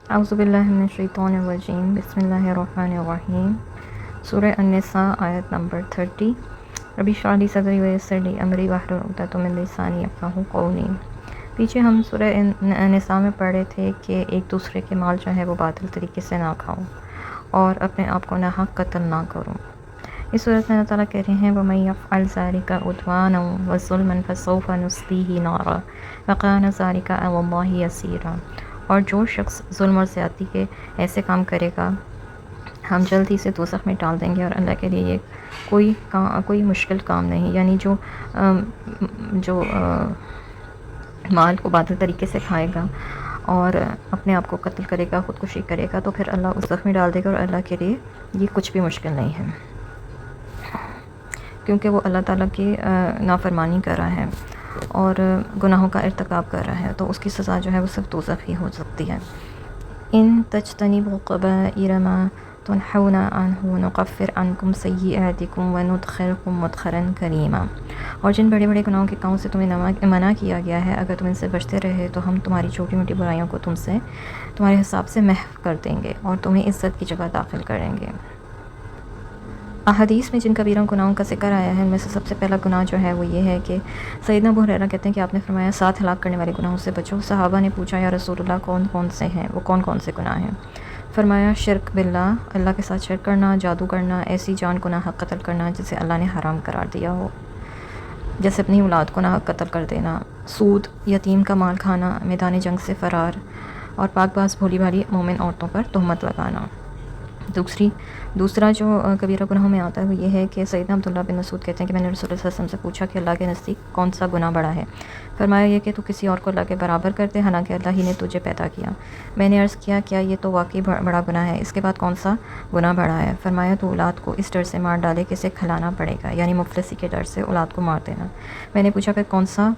اعوذ باللہ من الشیطان الرجیم بسم اللہ الرحمن الرحیم سورہ النساء آیت نمبر 30 ربی اشرح لی صدری ویسر لی امری واحلل عقدۃ من لسانی یفقہوا قولی۔ پیچھے ہم سورہ نساء میں پڑھے تھے کہ ایک دوسرے کے مال جو ہے وہ باطل طریقے سے نہ کھاؤ اور اپنے آپ کو ناحق قتل نہ کرو۔ اس صورت میں اللہ تعالیٰ کہہ رہے ہیں وَمَن يَفْعَلْ ذَلِكَ عُدْوَانًا وَظُلْمًا فَسَوْفَ نُصْلِيهِ نَارًا وَكَانَ ذَلِكَ عَلَى اللَّهِ يَسِيرًا۔ اور جو شخص ظلم اور زیادتی کے ایسے کام کرے گا ہم جلد ہی سے دوزخ میں ڈال دیں گے، اور اللہ کے لیے یہ کوئی مشکل کام نہیں۔ یعنی جو مال کو باطل طریقے سے کھائے گا اور اپنے آپ کو قتل کرے گا، خودکشی کرے گا، تو پھر اللہ اس زخم میں ڈال دے گا، اور اللہ کے لیے یہ کچھ بھی مشکل نہیں ہے، کیونکہ وہ اللہ تعالیٰ کی نافرمانی کر رہا ہے اور گناہوں کا ارتکاب کر رہا ہے، تو اس کی سزا جو ہے وہ صرف دوزخ ہی ہو سکتی ہے۔ ان تجتنبوا کبائر ما تنہون عنہ نکفر عنکم سیئاتکم وندخلکم مدخلا کریما۔ اور جن بڑے بڑے گناہوں کے کاموں سے تمہیں منع کیا گیا ہے، اگر تم ان سے بچتے رہے تو ہم تمہاری چھوٹی موٹی برائیوں کو تمہارے حساب سے محو کر دیں گے اور تمہیں عزت کی جگہ داخل کریں گے۔ احادیث میں جن کبیرہ گناہوں کا ذکر آیا ہے ان میں سے سب سے پہلا گناہ جو ہے وہ یہ ہے کہ سیدنا ابو ہریرہ کہتے ہیں کہ آپ نے فرمایا 7 ہلاک کرنے والے گناہوں سے بچو۔ صحابہ نے پوچھا یا رسول اللہ کون کون سے ہیں، وہ کون کون سے گناہ ہیں؟ فرمایا شرک باللہ، اللہ کے ساتھ شرک کرنا، جادو کرنا، ایسی جان کو ناحق قتل کرنا جسے اللہ نے حرام قرار دیا ہو، جیسے اپنی اولاد کو ناحق قتل کر دینا، سود، یتیم کا مال کھانا، میدان جنگ سے فرار، اور پاک باز بھولی بھالی مومن عورتوں پر تہمت لگانا۔ دوسرا جو کبیرہ گناہوں میں آتا ہے وہ یہ ہے کہ سیدنا عبداللہ بن مسعود کہتے ہیں کہ میں نے رسول اللہ صلی اللہ علیہ وسلم سے پوچھا کہ اللہ کے نزدیک کون سا گناہ بڑا ہے؟ فرمایا یہ کہ تو کسی اور کو اللہ کے برابر کر دے حالانکہ اللہ ہی نے تجھے پیدا کیا۔ میں نے عرض کیا کیا یہ تو واقعی بڑا گناہ ہے، اس کے بعد کون سا گناہ بڑا ہے؟ فرمایا تو اولاد کو اس ڈر سے مار ڈالے کہ اسے کھلانا پڑے گا، یعنی مفلسی کے ڈر سے اولاد کو مار دینا۔ میں نے پوچھا کہ کون سا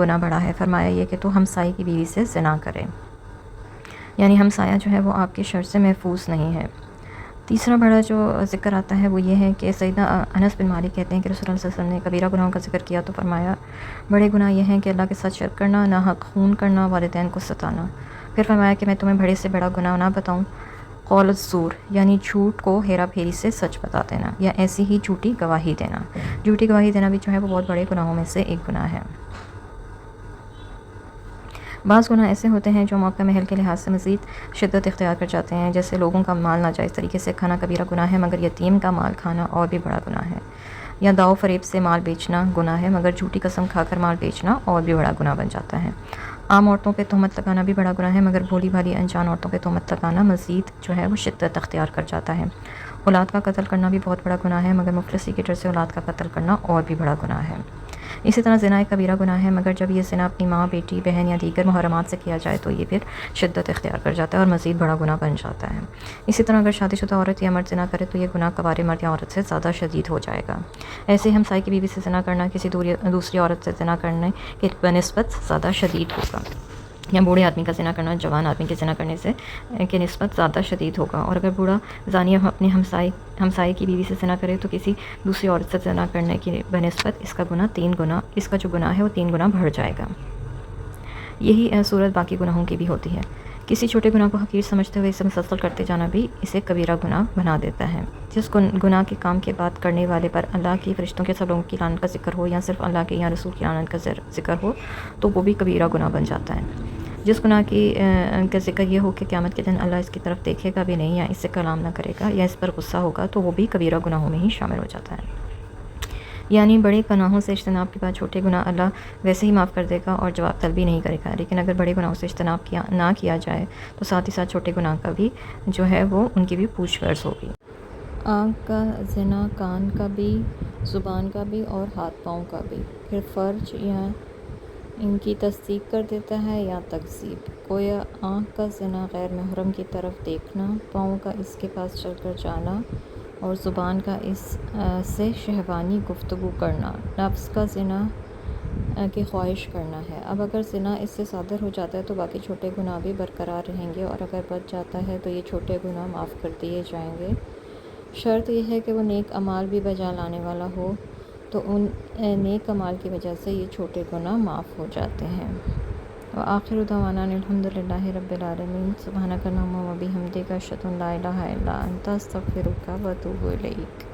گناہ بڑا ہے؟ فرمایا یہ کہ تو ہمسائے کی بیوی سے زنا کرے، یعنی ہمسایہ جو ہے وہ آپ کے شر سے محفوظ نہیں ہے۔ تیسرا بڑا جو ذکر آتا ہے وہ یہ ہے کہ سیدنا انس بن مالک کہتے ہیں کہ رسول اللہ صلی اللہ علیہ وسلم نے کبیرہ گناہوں کا ذکر کیا تو فرمایا بڑے گناہ یہ ہیں کہ اللہ کے ساتھ شرک کرنا، ناحق خون کرنا، والدین کو ستانا۔ پھر فرمایا کہ میں تمہیں بڑے سے بڑا گناہ نہ بتاؤں؟ قول الزور، یعنی جھوٹ کو ہیرا پھیری سے سچ بتا دینا، یا ایسی ہی جھوٹی گواہی دینا۔ جھوٹی گواہی دینا بھی جو ہے وہ بہت بڑے گناہوں میں سے ایک گناہ ہے۔ بعض گناہ ایسے ہوتے ہیں جو موقع محل کے لحاظ سے مزید شدت اختیار کر جاتے ہیں، جیسے لوگوں کا مال ناجائز طریقے سے کھانا کبیرہ گناہ ہے مگر یتیم کا مال کھانا اور بھی بڑا گناہ ہے، یا داؤ فریب سے مال بیچنا گناہ ہے مگر جھوٹی قسم کھا کر مال بیچنا اور بھی بڑا گناہ بن جاتا ہے۔ عام عورتوں پہ تہمت لگانا بھی بڑا گناہ ہے مگر بھولی بھالی انجان عورتوں پہ تہمت لگانا مزید جو ہے وہ شدت اختیار کر جاتا ہے۔ اولاد کا قتل کرنا بھی بہت بڑا گناہ ہے مگر مفلسی کے ڈر سے اولاد کا قتل کرنا اور بھی بڑا گناہ ہے۔ اسی طرح زنا ایک کبیرہ گناہ ہے مگر جب یہ زنا اپنی ماں، بیٹی، بہن یا دیگر محرمات سے کیا جائے تو یہ پھر شدت اختیار کر جاتا ہے اور مزید بڑا گناہ بن جاتا ہے۔ اسی طرح اگر شادی شدہ عورت یا مرد زنا کرے تو یہ گناہ کوارے مرد یا عورت سے زیادہ شدید ہو جائے گا۔ ایسے ہی ہمسائے کی بیوی سے زنا کرنا کسی دوسری عورت سے زنا کرنے کے بنسبت زیادہ شدید ہوگا، یا بوڑھے آدمی کا زنا کرنا جوان آدمی کے زنا کرنے سے کے نسبت زیادہ شدید ہوگا، اور اگر بوڑھا زانی اپنے ہمسائے کی بیوی سے زنا کرے تو کسی دوسری عورت سے زنا کرنے کی بنسبت اس کا جو گناہ ہے وہ 3 گنا بڑھ جائے گا۔ یہی صورت باقی گناہوں کی بھی ہوتی ہے۔ کسی چھوٹے گناہ کو حقیر سمجھتے ہوئے اسے مسلسل کرتے جانا بھی اسے کبیرہ گناہ بنا دیتا ہے۔ جس گناہ کے کام کے بعد کرنے والے پر اللہ کی، فرشتوں کے، سب لوگوں کی لعنت کا ذکر ہو یا صرف اللہ کے یا رسول کی لعنت کا ذکر ہو تو وہ بھی کبیرہ گناہ بن جاتا ہے۔ جس گناہ کا ذکر یہ ہو کہ قیامت کے دن اللہ اس کی طرف دیکھے گا بھی نہیں یا اس سے کلام نہ کرے گا یا اس پر غصہ ہوگا تو وہ بھی کبیرہ گناہوں میں ہی شامل ہو جاتا ہے۔ یعنی بڑے گناہوں سے اجتناب کے بعد چھوٹے گناہ اللہ ویسے ہی معاف کر دے گا اور جواب طلبی نہیں کرے گا، لیکن اگر بڑے گناہوں سے اجتناب نہ کیا جائے تو ساتھ ہی ساتھ چھوٹے گناہ کا بھی جو ہے وہ ان کی بھی پوچھ گچھ ہوگی۔ آنکھ کا زنا، کان کا بھی، زبان کا بھی اور ہاتھ پاؤں کا بھی۔ پھر فرج یا ان کی تصدیق کر دیتا ہے یا تکذیب۔ گویا آنکھ کا زنا غیر محرم کی طرف دیکھنا، پاؤں کا اس کے پاس چل کر جانا، اور زبان کا اس سے شہوانی گفتگو کرنا۔ نفس کا زنا کی خواہش کرنا ہے۔ اب اگر زنا اس سے صادر ہو جاتا ہے تو باقی چھوٹے گناہ بھی برقرار رہیں گے، اور اگر بچ جاتا ہے تو یہ چھوٹے گناہ معاف کر دیے جائیں گے۔ شرط یہ ہے کہ وہ نیک اعمال بھی بجا لانے والا ہو، تو ان نیک اعمال کی وجہ سے یہ چھوٹے گناہ معاف ہو جاتے ہیں۔ وآخر دعوانا الحمد للہ رب العالمین. سبحانک اللہم و بحمدک اشہد ان لا الہ الا انت استغفرک و اتوب الیک.